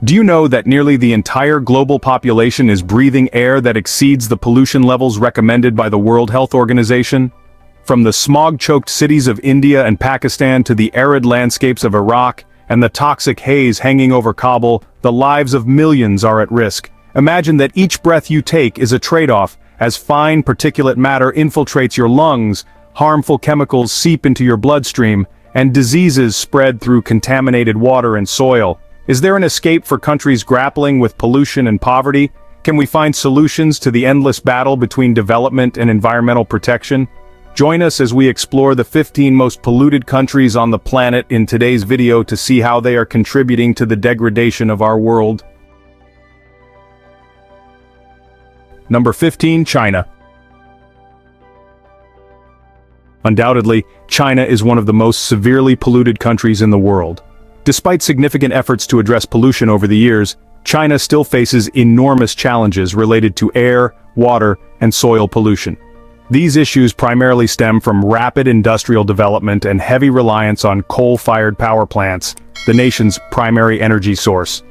Do you know that nearly the entire global population is breathing air that exceeds the pollution levels recommended by the World Health Organization? From the smog-choked cities of India and Pakistan to the arid landscapes of Iraq and the toxic haze hanging over Kabul, the lives of millions are at risk. Imagine that each breath you take is a trade-off, as fine particulate matter infiltrates your lungs, harmful chemicals seep into your bloodstream, and diseases spread through contaminated water and soil. Is there an escape for countries grappling with pollution and poverty? Can we find solutions to the endless battle between development and environmental protection? Join us as we explore the 15 most polluted countries on the planet in today's video to see how they are contributing to the degradation of our world. Number 15. China. Undoubtedly, China is one of the most severely polluted countries in the world. Despite significant efforts to address pollution over the years, China still faces enormous challenges related to air, water, and soil pollution. These issues primarily stem from rapid industrial development and heavy reliance on coal-fired power plants, the nation's primary energy source.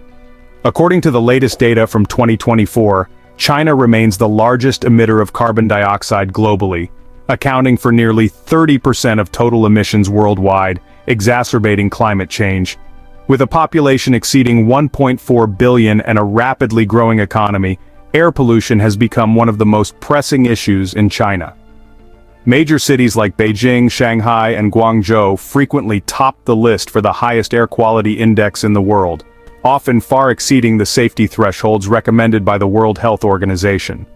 According to the latest data from 2024, China remains the largest emitter of carbon dioxide globally, accounting for nearly 30% of total emissions worldwide, exacerbating climate change. With a population exceeding 1.4 billion and a rapidly growing economy, air pollution has become one of the most pressing issues in China. Major cities like Beijing, Shanghai, and Guangzhou frequently top the list for the highest air quality index in the world, often far exceeding the safety thresholds recommended by the World Health Organization.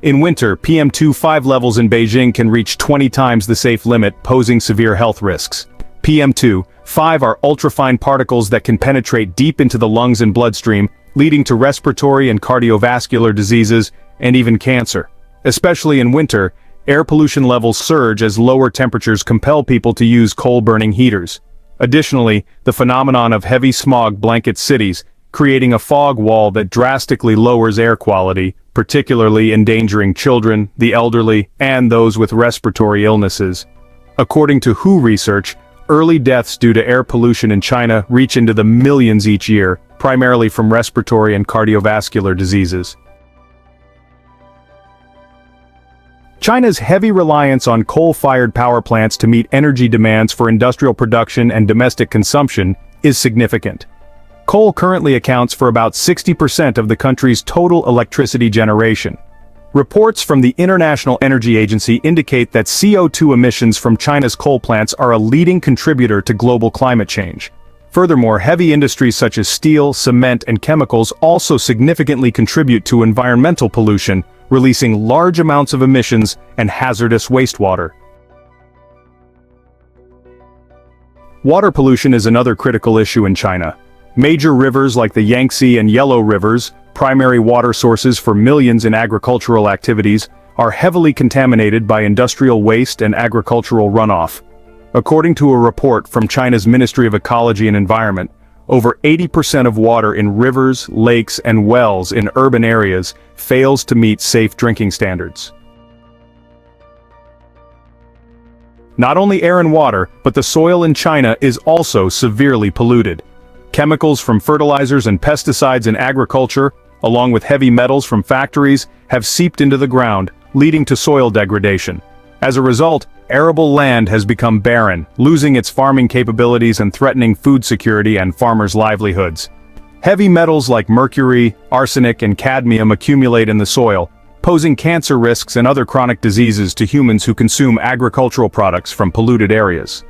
In winter, PM2.5 levels in Beijing can reach 20 times the safe limit, posing severe health risks. PM2.5 are ultrafine particles that can penetrate deep into the lungs and bloodstream, leading to respiratory and cardiovascular diseases, and even cancer. Especially in winter, air pollution levels surge as lower temperatures compel people to use coal-burning heaters. Additionally, the phenomenon of heavy smog blankets cities, creating a fog wall that drastically lowers air quality, particularly endangering children, the elderly, and those with respiratory illnesses. According to WHO research, early deaths due to air pollution in China reach into the millions each year, primarily from respiratory and cardiovascular diseases. China's heavy reliance on coal-fired power plants to meet energy demands for industrial production and domestic consumption is significant. Coal currently accounts for about 60% of the country's total electricity generation. Reports from the International Energy Agency indicate that CO2 emissions from China's coal plants are a leading contributor to global climate change. Furthermore, heavy industries such as steel, cement, and chemicals also significantly contribute to environmental pollution, releasing large amounts of emissions and hazardous wastewater. Water pollution is another critical issue in China. Major rivers like the Yangtze and Yellow rivers, primary water sources for millions in agricultural activities, are heavily contaminated by industrial waste and agricultural runoff. According to a report from China's Ministry of Ecology and Environment, over 80% of water in rivers, lakes, and wells in urban areas fails to meet safe drinking standards. Not only air and water, but the soil in China is also severely polluted. Chemicals from fertilizers and pesticides in agriculture, along with heavy metals from factories, have seeped into the ground, leading to soil degradation. As a result, arable land has become barren, losing its farming capabilities and threatening food security and farmers' livelihoods. Heavy metals like mercury, arsenic, and cadmium accumulate in the soil, posing cancer risks and other chronic diseases to humans who consume agricultural products from polluted areas.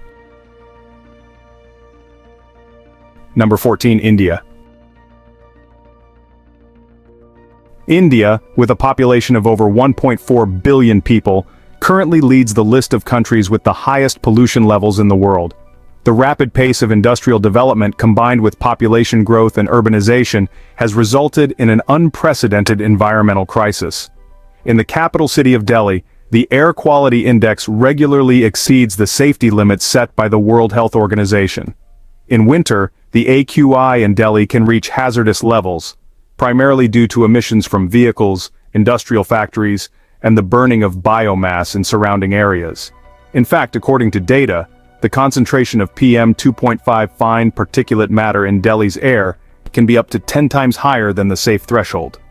Number 14. India. India, with a population of over 1.4 billion people, currently leads the list of countries with the highest pollution levels in the world. The rapid pace of industrial development combined with population growth and urbanization has resulted in an unprecedented environmental crisis. In the capital city of Delhi, the air quality index regularly exceeds the safety limits set by the World Health Organization. In winter, the AQI in Delhi can reach hazardous levels, primarily due to emissions from vehicles, industrial factories, and the burning of biomass in surrounding areas. In fact, according to data, the concentration of PM2.5 fine particulate matter in Delhi's air can be up to 10 times higher than the safe threshold.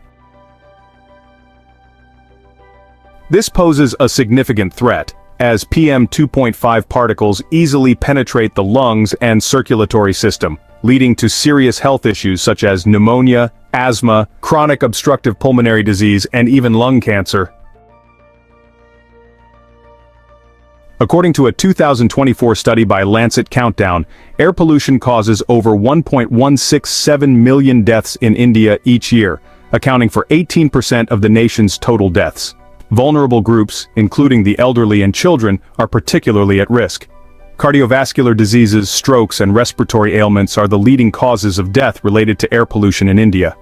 This poses a significant threat, as PM2.5 particles easily penetrate the lungs and circulatory system, leading to serious health issues such as pneumonia, asthma, chronic obstructive pulmonary disease, and even lung cancer. According to a 2024 study by Lancet Countdown, air pollution causes over 1.167 million deaths in India each year, accounting for 18% of the nation's total deaths. Vulnerable groups, including the elderly and children, are particularly at risk. Cardiovascular diseases, strokes, and respiratory ailments are the leading causes of death related to air pollution in India.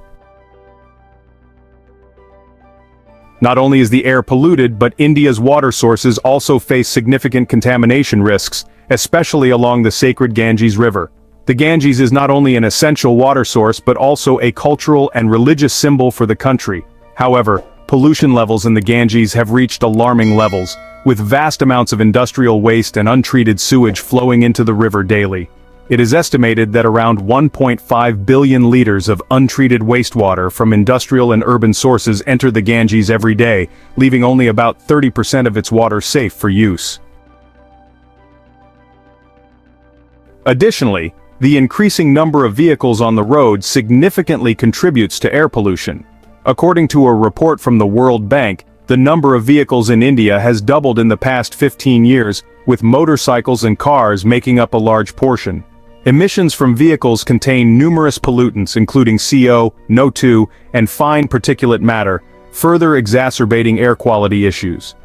Not only is the air polluted, but India's water sources also face significant contamination risks, especially along the sacred Ganges River. The Ganges is not only an essential water source but also a cultural and religious symbol for the country. However, pollution levels in the Ganges have reached alarming levels, with vast amounts of industrial waste and untreated sewage flowing into the river daily. It is estimated that around 1.5 billion liters of untreated wastewater from industrial and urban sources enter the Ganges every day, leaving only about 30% of its water safe for use. Additionally, the increasing number of vehicles on the road significantly contributes to air pollution. According to a report from the World Bank, the number of vehicles in India has doubled in the past 15 years, with motorcycles and cars making up a large portion. Emissions from vehicles contain numerous pollutants including CO, NO2, and fine particulate matter, further exacerbating air quality issues.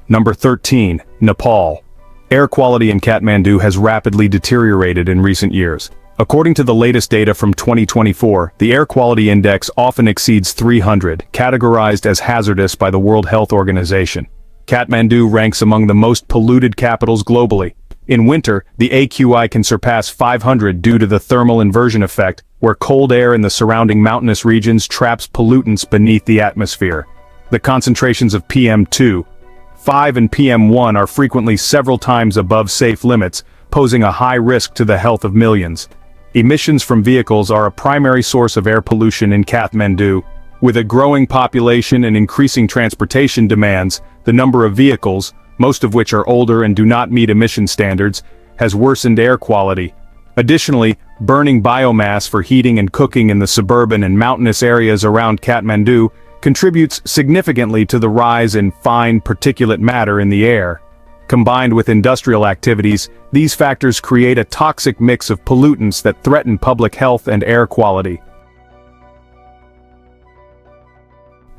Number 13. Nepal. Air quality in Kathmandu has rapidly deteriorated in recent years. According to the latest data from 2024, the air quality index often exceeds 300, categorized as hazardous by the World Health Organization. Kathmandu ranks among the most polluted capitals globally. In winter, the AQI can surpass 500 due to the thermal inversion effect, where cold air in the surrounding mountainous regions traps pollutants beneath the atmosphere. The concentrations of PM2.5 and PM1 are frequently several times above safe limits, posing a high risk to the health of millions. Emissions from vehicles are a primary source of air pollution in Kathmandu. With a growing population and increasing transportation demands, the number of vehicles, most of which are older and do not meet emission standards, has worsened air quality. Additionally, burning biomass for heating and cooking in the suburban and mountainous areas around Kathmandu contributes significantly to the rise in fine particulate matter in the air. Combined with industrial activities, these factors create a toxic mix of pollutants that threaten public health and air quality.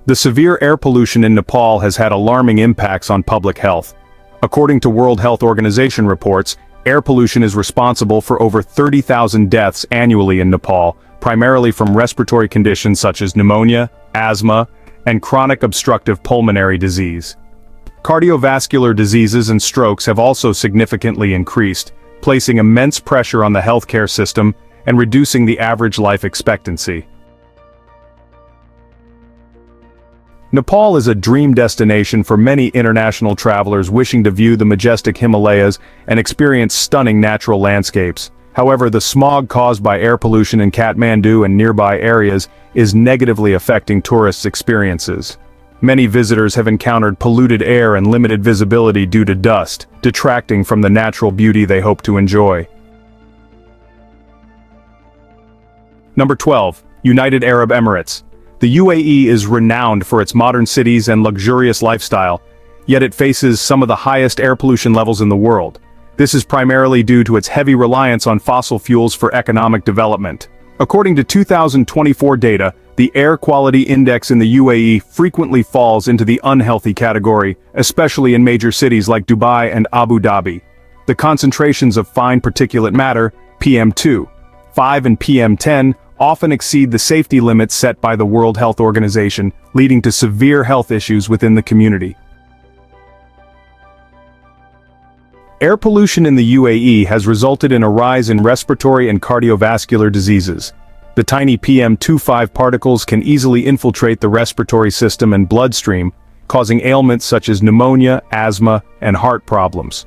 The severe air pollution in Nepal has had alarming impacts on public health. According to World Health Organization reports, air pollution is responsible for over 30,000 deaths annually in Nepal, primarily from respiratory conditions such as pneumonia, asthma, and chronic obstructive pulmonary disease. Cardiovascular diseases and strokes have also significantly increased, placing immense pressure on the healthcare system and reducing the average life expectancy. Nepal is a dream destination for many international travelers wishing to view the majestic Himalayas and experience stunning natural landscapes. However, the smog caused by air pollution in Kathmandu and nearby areas is negatively affecting tourists' experiences. Many visitors have encountered polluted air and limited visibility due to dust, detracting from the natural beauty they hope to enjoy. Number 12. United Arab Emirates. The UAE is renowned for its modern cities and luxurious lifestyle, yet it faces some of the highest air pollution levels in the world. This is primarily due to its heavy reliance on fossil fuels for economic development. According to 2024 data, the air quality index in the UAE frequently falls into the unhealthy category, especially in major cities like Dubai and Abu Dhabi. The concentrations of fine particulate matter, PM2.5 and PM10, often exceed the safety limits set by the World Health Organization, leading to severe health issues within the community. Air pollution in the UAE has resulted in a rise in respiratory and cardiovascular diseases. The tiny PM2.5 particles can easily infiltrate the respiratory system and bloodstream, causing ailments such as pneumonia, asthma, and heart problems.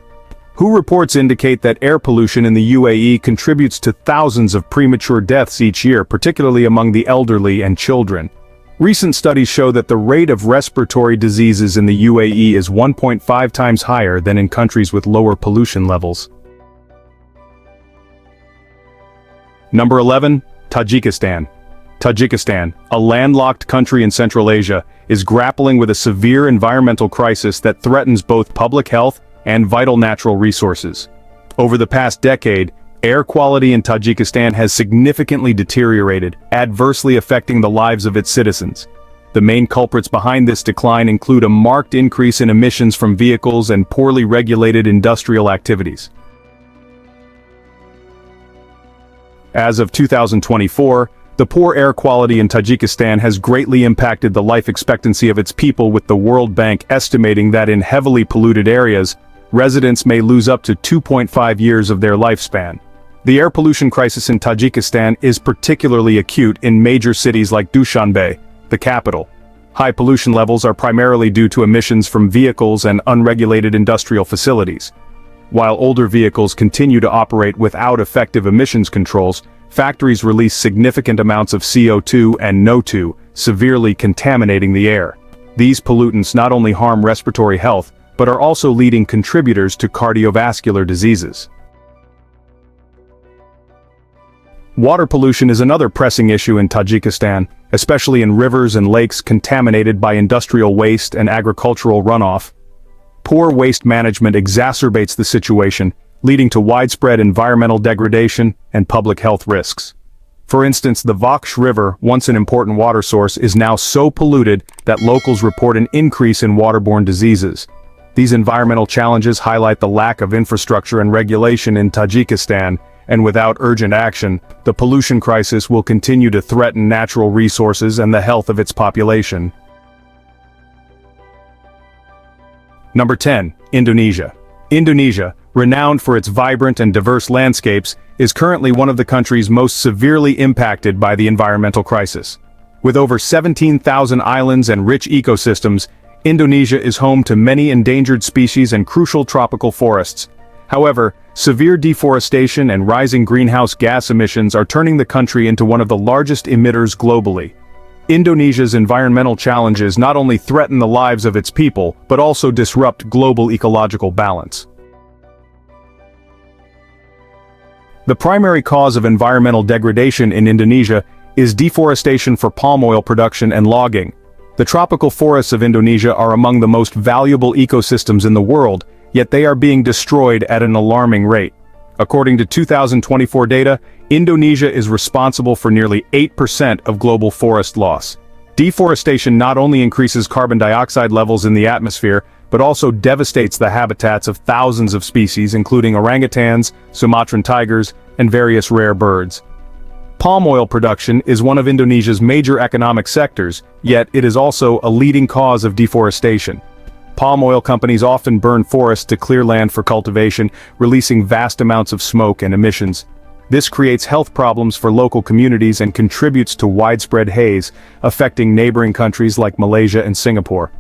WHO reports indicate that air pollution in the UAE contributes to thousands of premature deaths each year, particularly among the elderly and children. Recent studies show that the rate of respiratory diseases in the UAE is 1.5 times higher than in countries with lower pollution levels. Number 11. Tajikistan. Tajikistan, a landlocked country in Central Asia, is grappling with a severe environmental crisis that threatens both public health and vital natural resources. Over the past decade, air quality in Tajikistan has significantly deteriorated, adversely affecting the lives of its citizens. The main culprits behind this decline include a marked increase in emissions from vehicles and poorly regulated industrial activities. As of 2024, the poor air quality in Tajikistan has greatly impacted the life expectancy of its people, with the World Bank estimating that in heavily polluted areas, residents may lose up to 2.5 years of their lifespan. The air pollution crisis in Tajikistan is particularly acute in major cities like Dushanbe, the capital. High pollution levels are primarily due to emissions from vehicles and unregulated industrial facilities. While older vehicles continue to operate without effective emissions controls, factories release significant amounts of CO2 and NO2, severely contaminating the air. These pollutants not only harm respiratory health, but are also leading contributors to cardiovascular diseases. Water pollution is another pressing issue in Tajikistan, especially in rivers and lakes contaminated by industrial waste and agricultural runoff. Poor waste management exacerbates the situation, leading to widespread environmental degradation and public health risks. For instance, the Vaksh River, once an important water source, is now so polluted that locals report an increase in waterborne diseases. These environmental challenges highlight the lack of infrastructure and regulation in Tajikistan, and without urgent action, the pollution crisis will continue to threaten natural resources and the health of its population. Number 10. Indonesia. Indonesia, renowned for its vibrant and diverse landscapes, is currently one of the countries most severely impacted by the environmental crisis. With over 17,000 islands and rich ecosystems, Indonesia is home to many endangered species and crucial tropical forests. However, severe deforestation and rising greenhouse gas emissions are turning the country into one of the largest emitters globally. Indonesia's environmental challenges not only threaten the lives of its people, but also disrupt global ecological balance. The primary cause of environmental degradation in Indonesia is deforestation for palm oil production and logging. The tropical forests of Indonesia are among the most valuable ecosystems in the world, yet they are being destroyed at an alarming rate. According to 2024 data, Indonesia is responsible for nearly 8% of global forest loss. Deforestation not only increases carbon dioxide levels in the atmosphere, but also devastates the habitats of thousands of species, including orangutans, Sumatran tigers, and various rare birds. Palm oil production is one of Indonesia's major economic sectors, yet it is also a leading cause of deforestation. Palm oil companies often burn forests to clear land for cultivation, releasing vast amounts of smoke and emissions. This creates health problems for local communities and contributes to widespread haze, affecting neighboring countries like Malaysia and Singapore.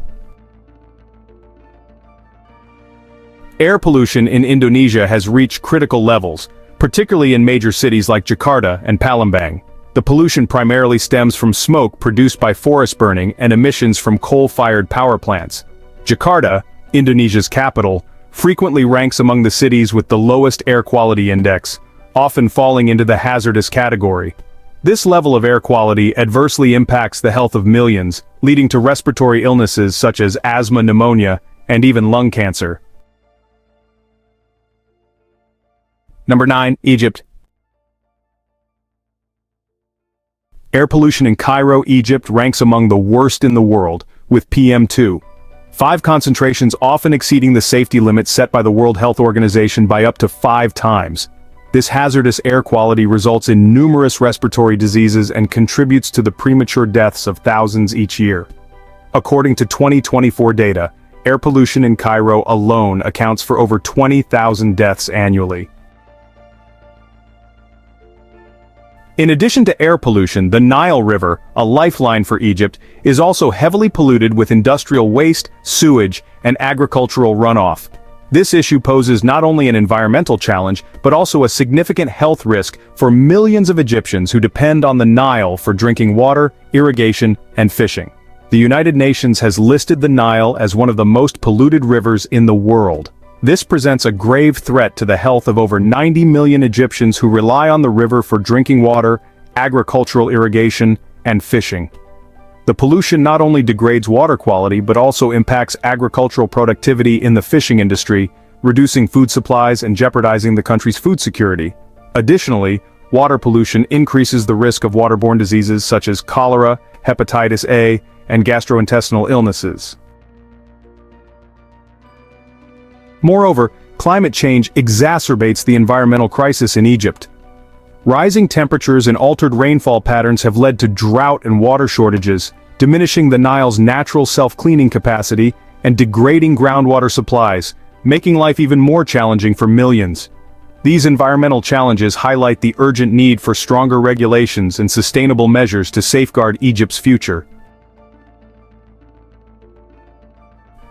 Air pollution in Indonesia has reached critical levels, particularly in major cities like Jakarta and Palembang. The pollution primarily stems from smoke produced by forest burning and emissions from coal-fired power plants. Jakarta, Indonesia's capital, frequently ranks among the cities with the lowest air quality index, often falling into the hazardous category. This level of air quality adversely impacts the health of millions, leading to respiratory illnesses such as asthma, pneumonia, and even lung cancer. Number 9. Egypt. Air pollution in Cairo, Egypt ranks among the worst in the world, with PM2.5 concentrations often exceeding the safety limit set by the World Health Organization by up to 5 times. This hazardous air quality results in numerous respiratory diseases and contributes to the premature deaths of thousands each year. According to 2024 data, air pollution in Cairo alone accounts for over 20,000 deaths annually. In addition to air pollution, the Nile River, a lifeline for Egypt, is also heavily polluted with industrial waste, sewage, and agricultural runoff. This issue poses not only an environmental challenge, but also a significant health risk for millions of Egyptians who depend on the Nile for drinking water, irrigation, and fishing. The United Nations has listed the Nile as one of the most polluted rivers in the world. This presents a grave threat to the health of over 90 million Egyptians who rely on the river for drinking water, agricultural irrigation, and fishing. The pollution not only degrades water quality but also impacts agricultural productivity in the fishing industry, reducing food supplies and jeopardizing the country's food security. Additionally, water pollution increases the risk of waterborne diseases such as cholera, hepatitis A, and gastrointestinal illnesses. Moreover, climate change exacerbates the environmental crisis in Egypt. Rising temperatures and altered rainfall patterns have led to drought and water shortages, diminishing the Nile's natural self-cleaning capacity and degrading groundwater supplies, making life even more challenging for millions. These environmental challenges highlight the urgent need for stronger regulations and sustainable measures to safeguard Egypt's future.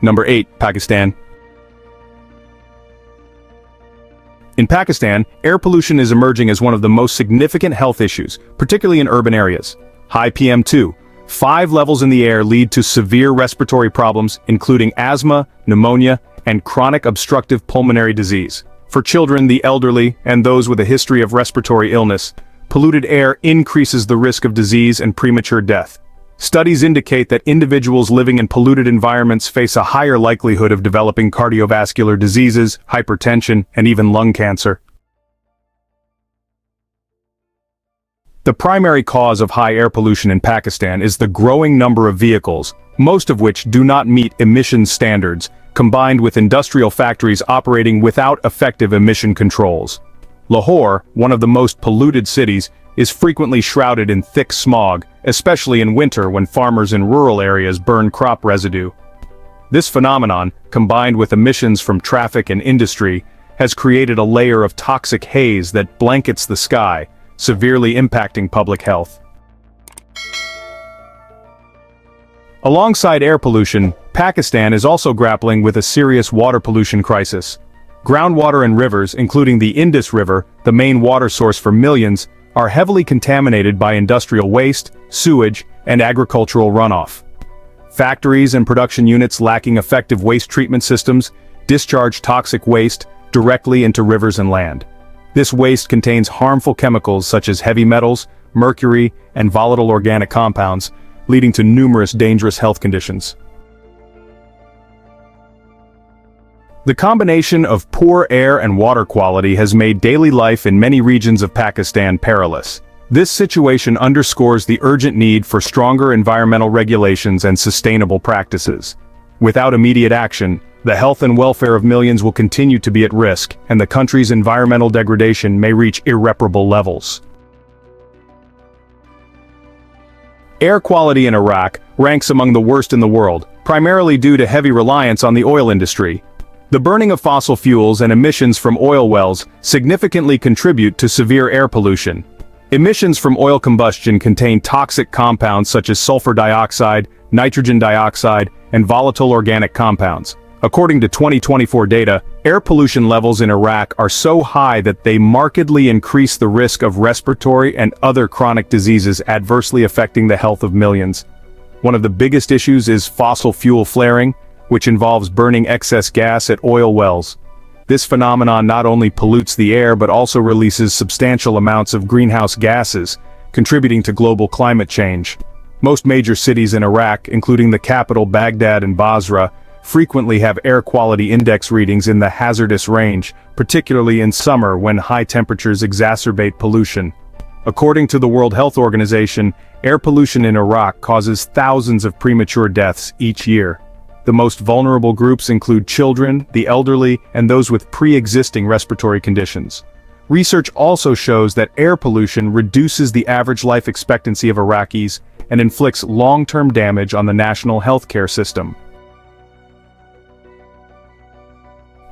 Number 8. Pakistan. In Pakistan, air pollution is emerging as one of the most significant health issues, particularly in urban areas. High PM2.5 levels in the air lead to severe respiratory problems, including asthma, pneumonia, and chronic obstructive pulmonary disease. For children, the elderly, and those with a history of respiratory illness, polluted air increases the risk of disease and premature death. Studies indicate that individuals living in polluted environments face a higher likelihood of developing cardiovascular diseases, hypertension, and even lung cancer. The primary cause of high air pollution in Pakistan is the growing number of vehicles, most of which do not meet emissions standards, combined with industrial factories operating without effective emission controls. Lahore, one of the most polluted cities, is frequently shrouded in thick smog, especially in winter when farmers in rural areas burn crop residue. This phenomenon, combined with emissions from traffic and industry, has created a layer of toxic haze that blankets the sky, severely impacting public health. Alongside air pollution, Pakistan is also grappling with a serious water pollution crisis. Groundwater and rivers, including the Indus River, the main water source for millions, are heavily contaminated by industrial waste, sewage, and agricultural runoff. Factories and production units lacking effective waste treatment systems discharge toxic waste directly into rivers and land. This waste contains harmful chemicals such as heavy metals, mercury, and volatile organic compounds, leading to numerous dangerous health conditions. The combination of poor air and water quality has made daily life in many regions of Pakistan perilous. This situation underscores the urgent need for stronger environmental regulations and sustainable practices. Without immediate action, the health and welfare of millions will continue to be at risk, and the country's environmental degradation may reach irreparable levels. Air quality in Iraq ranks among the worst in the world, primarily due to heavy reliance on the oil industry. The burning of fossil fuels and emissions from oil wells significantly contribute to severe air pollution. Emissions from oil combustion contain toxic compounds such as sulfur dioxide, nitrogen dioxide, and volatile organic compounds. According to 2024 data, air pollution levels in Iraq are so high that they markedly increase the risk of respiratory and other chronic diseases adversely affecting the health of millions. One of the biggest issues is fossil fuel flaring, which involves burning excess gas at oil wells. This phenomenon not only pollutes the air but also releases substantial amounts of greenhouse gases, contributing to global climate change. Most major cities in Iraq, including the capital Baghdad and Basra, frequently have air quality index readings in the hazardous range, particularly in summer when high temperatures exacerbate pollution. According to the World Health Organization, air pollution in Iraq causes thousands of premature deaths each year. The most vulnerable groups include children, the elderly, and those with pre-existing respiratory conditions. Research also shows that air pollution reduces the average life expectancy of Iraqis and inflicts long-term damage on the national healthcare system.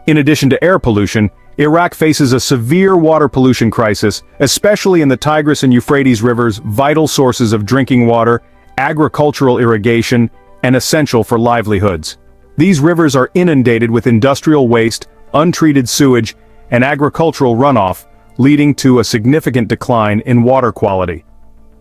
In addition to air pollution, Iraq faces a severe water pollution crisis, especially in the Tigris and Euphrates rivers, vital sources of drinking water, agricultural irrigation, and essential for livelihoods. These rivers are inundated with industrial waste, untreated sewage, and agricultural runoff, leading to a significant decline in water quality.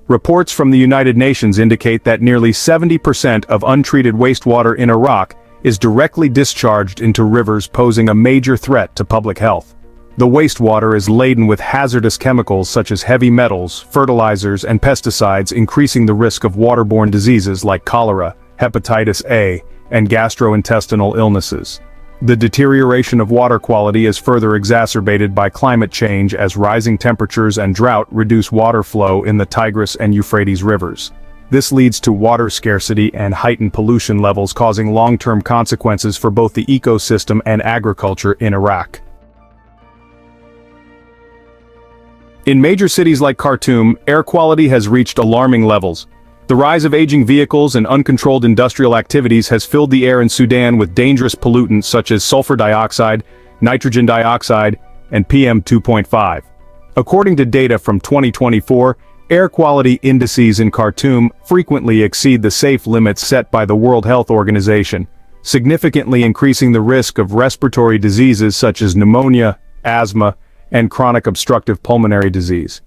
Reports from the United Nations indicate that nearly 70% of untreated wastewater in Iraq is directly discharged into rivers, posing a major threat to public health. The wastewater is laden with hazardous chemicals such as heavy metals, fertilizers, and pesticides, increasing the risk of waterborne diseases like cholera, hepatitis A, and gastrointestinal illnesses. The deterioration of water quality is further exacerbated by climate change as rising temperatures and drought reduce water flow in the Tigris and Euphrates rivers. This leads to water scarcity and heightened pollution levels, causing long-term consequences for both the ecosystem and agriculture in Iraq. In major cities like Khartoum, air quality has reached alarming levels. The rise of aging vehicles and uncontrolled industrial activities has filled the air in Sudan with dangerous pollutants such as sulfur dioxide, nitrogen dioxide, and PM2.5. According to data from 2024, air quality indices in Khartoum frequently exceed the safe limits set by the World Health Organization, significantly increasing the risk of respiratory diseases such as pneumonia, asthma, and chronic obstructive pulmonary disease.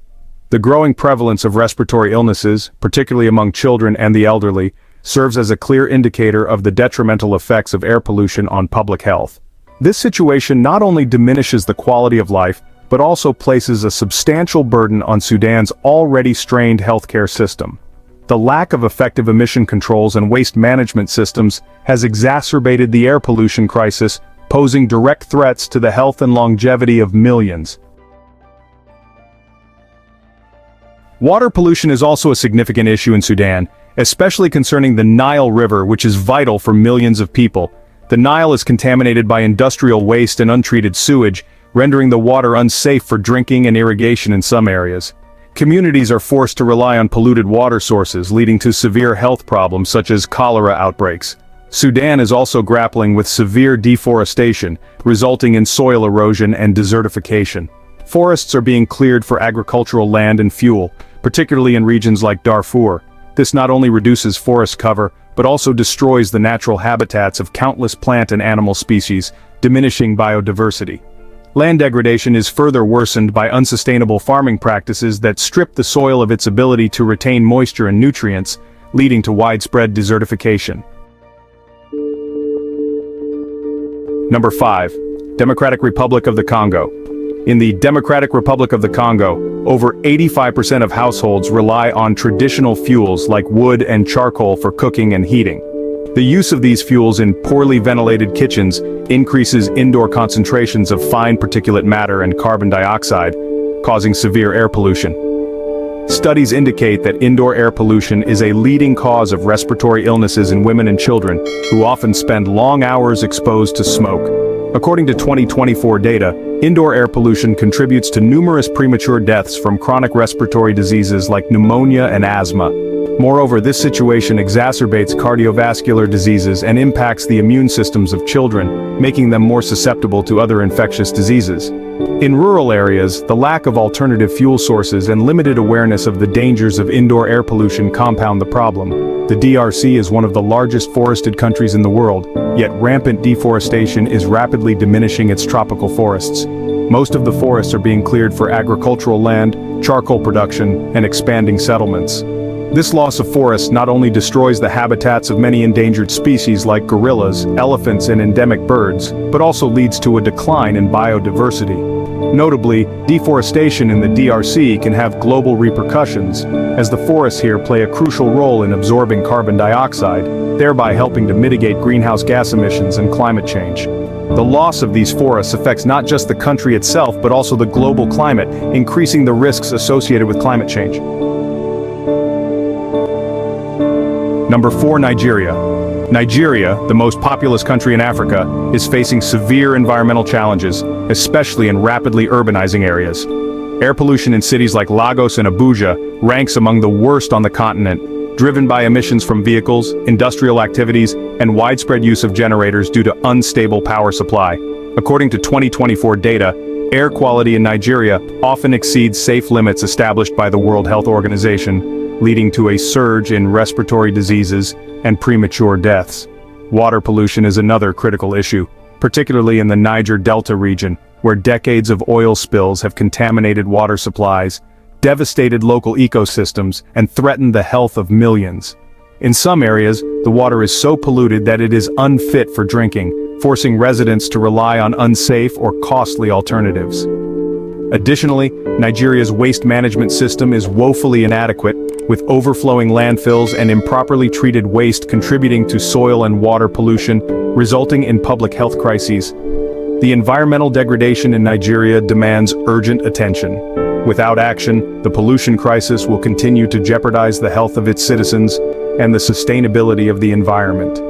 The growing prevalence of respiratory illnesses, particularly among children and the elderly, serves as a clear indicator of the detrimental effects of air pollution on public health. This situation not only diminishes the quality of life, but also places a substantial burden on Sudan's already strained healthcare system. The lack of effective emission controls and waste management systems has exacerbated the air pollution crisis, posing direct threats to the health and longevity of millions. Water pollution is also a significant issue in Sudan, especially concerning the Nile River, which is vital for millions of people. The Nile is contaminated by industrial waste and untreated sewage, rendering the water unsafe for drinking and irrigation in some areas. Communities are forced to rely on polluted water sources, leading to severe health problems such as cholera outbreaks. Sudan is also grappling with severe deforestation, resulting in soil erosion and desertification. Forests are being cleared for agricultural land and fuel, particularly in regions like Darfur. This not only reduces forest cover, but also destroys the natural habitats of countless plant and animal species, diminishing biodiversity. Land degradation is further worsened by unsustainable farming practices that strip the soil of its ability to retain moisture and nutrients, leading to widespread desertification. Number 5. Democratic Republic of the Congo. In the Democratic Republic of the Congo, over 85% of households rely on traditional fuels like wood and charcoal for cooking and heating. The use of these fuels in poorly ventilated kitchens increases indoor concentrations of fine particulate matter and carbon dioxide, causing severe air pollution. Studies indicate that indoor air pollution is a leading cause of respiratory illnesses in women and children, who often spend long hours exposed to smoke. According to 2024 data, indoor air pollution contributes to numerous premature deaths from chronic respiratory diseases like pneumonia and asthma. Moreover, this situation exacerbates cardiovascular diseases and impacts the immune systems of children, making them more susceptible to other infectious diseases. In rural areas, the lack of alternative fuel sources and limited awareness of the dangers of indoor air pollution compound the problem. The DRC is one of the largest forested countries in the world, yet rampant deforestation is rapidly diminishing its tropical forests. Most of the forests are being cleared for agricultural land, charcoal production, and expanding settlements. This loss of forests not only destroys the habitats of many endangered species like gorillas, elephants, and endemic birds, but also leads to a decline in biodiversity. Notably, deforestation in the DRC can have global repercussions, as the forests here play a crucial role in absorbing carbon dioxide, thereby helping to mitigate greenhouse gas emissions and climate change. The loss of these forests affects not just the country itself but also the global climate, increasing the risks associated with climate change. Number 4. Nigeria. Nigeria, the most populous country in Africa, is facing severe environmental challenges, especially in rapidly urbanizing areas. Air pollution in cities like Lagos and Abuja ranks among the worst on the continent, driven by emissions from vehicles, industrial activities, and widespread use of generators due to unstable power supply. According to 2024 data, Air quality in Nigeria often exceeds safe limits established by the World Health Organization, leading to a surge in respiratory diseases and premature deaths. Water pollution is another critical issue, particularly in the Niger Delta region, where decades of oil spills have contaminated water supplies, devastated local ecosystems, and threatened the health of millions. In some areas, the water is so polluted that it is unfit for drinking, forcing residents to rely on unsafe or costly alternatives. Additionally, Nigeria's waste management system is woefully inadequate, with overflowing landfills and improperly treated waste contributing to soil and water pollution, resulting in public health crises. The environmental degradation in Nigeria demands urgent attention. Without action, the pollution crisis will continue to jeopardize the health of its citizens and the sustainability of the environment.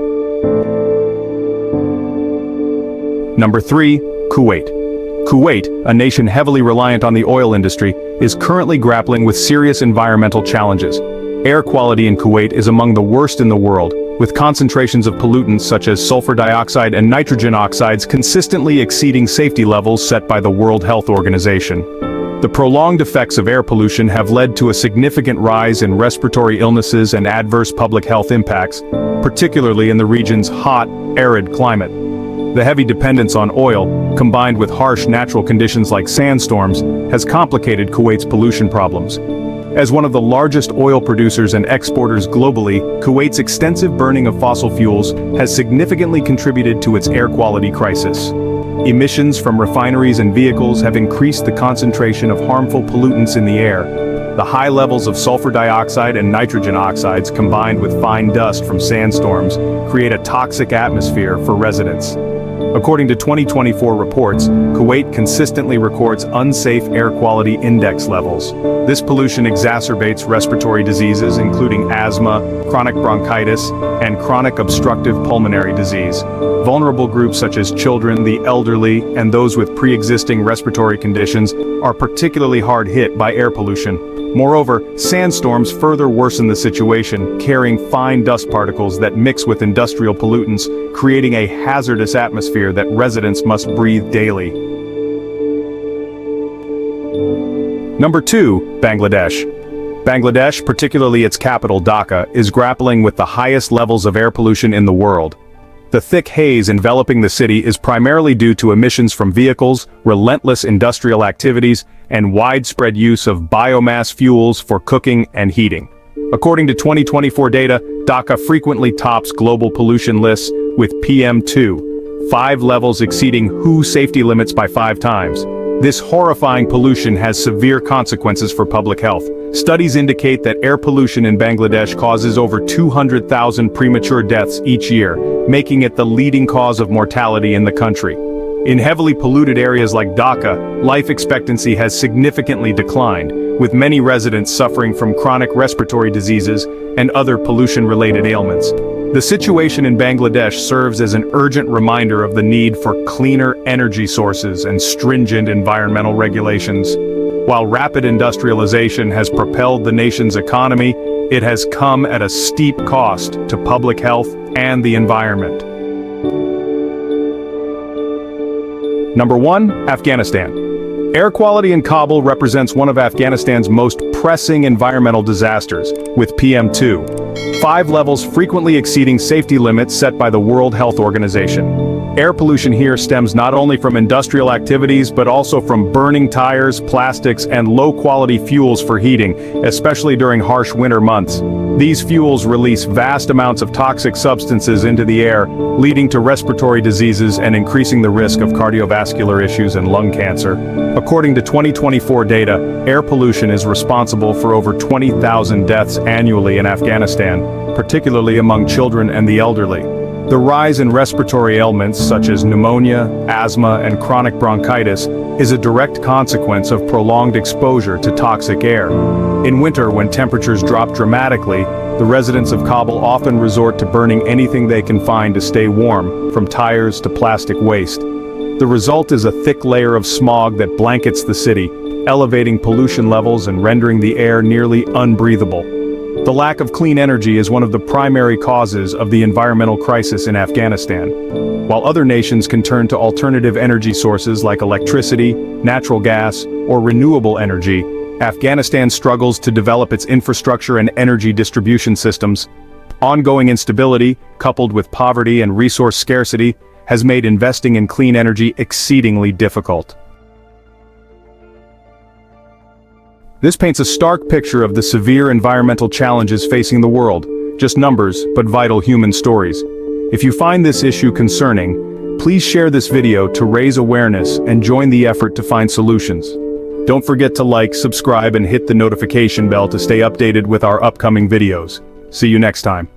Number 3. Kuwait. Kuwait, a nation heavily reliant on the oil industry, is currently grappling with serious environmental challenges. Air quality in Kuwait is among the worst in the world, with concentrations of pollutants such as sulfur dioxide and nitrogen oxides consistently exceeding safety levels set by the World Health Organization. The prolonged effects of air pollution have led to a significant rise in respiratory illnesses and adverse public health impacts, particularly in the region's hot, arid climate. The heavy dependence on oil, combined with harsh natural conditions like sandstorms, has complicated Kuwait's pollution problems. As one of the largest oil producers and exporters globally, Kuwait's extensive burning of fossil fuels has significantly contributed to its air quality crisis. Emissions from refineries and vehicles have increased the concentration of harmful pollutants in the air. The high levels of sulfur dioxide and nitrogen oxides combined with fine dust from sandstorms create a toxic atmosphere for residents. According to 2024 reports, Kuwait consistently records unsafe air quality index levels. This pollution exacerbates respiratory diseases including asthma, chronic bronchitis, and chronic obstructive pulmonary disease. Vulnerable groups such as children, the elderly, and those with pre-existing respiratory conditions are particularly hard hit by air pollution. Moreover, sandstorms further worsen the situation, carrying fine dust particles that mix with industrial pollutants, creating a hazardous atmosphere that residents must breathe daily. Number 2. Bangladesh. Bangladesh, particularly its capital Dhaka, is grappling with the highest levels of air pollution in the world. The thick haze enveloping the city is primarily due to emissions from vehicles, relentless industrial activities, and widespread use of biomass fuels for cooking and heating. According to 2024 data, Dhaka frequently tops global pollution lists with PM2, 5 levels exceeding WHO safety limits by 5 times. This horrifying pollution has severe consequences for public health. Studies indicate that air pollution in Bangladesh causes over 200,000 premature deaths each year, making it the leading cause of mortality in the country. In heavily polluted areas like Dhaka, life expectancy has significantly declined, with many residents suffering from chronic respiratory diseases and other pollution-related ailments. The situation in Bangladesh serves as an urgent reminder of the need for cleaner energy sources and stringent environmental regulations. While rapid industrialization has propelled the nation's economy, it has come at a steep cost to public health and the environment. Number 1. Afghanistan. Air quality in Kabul represents one of Afghanistan's most pressing environmental disasters, with PM2, 5 levels frequently exceeding safety limits set by the World Health Organization. Air pollution here stems not only from industrial activities but also from burning tires, plastics, and low-quality fuels for heating, especially during harsh winter months. These fuels release vast amounts of toxic substances into the air, leading to respiratory diseases and increasing the risk of cardiovascular issues and lung cancer. According to 2024 data, air pollution is responsible for over 20,000 deaths annually in Afghanistan, particularly among children and the elderly. The rise in respiratory ailments such as pneumonia, asthma, and chronic bronchitis is a direct consequence of prolonged exposure to toxic air. In winter, when temperatures drop dramatically, the residents of Kabul often resort to burning anything they can find to stay warm, from tires to plastic waste. The result is a thick layer of smog that blankets the city, elevating pollution levels and rendering the air nearly unbreathable. The lack of clean energy is one of the primary causes of the environmental crisis in Afghanistan. While other nations can turn to alternative energy sources like electricity, natural gas, or renewable energy, Afghanistan struggles to develop its infrastructure and energy distribution systems. Ongoing instability, coupled with poverty and resource scarcity, has made investing in clean energy exceedingly difficult. This paints a stark picture of the severe environmental challenges facing the world, just numbers, but vital human stories. If you find this issue concerning, please share this video to raise awareness and join the effort to find solutions. Don't forget to like, subscribe, and hit the notification bell to stay updated with our upcoming videos. See you next time.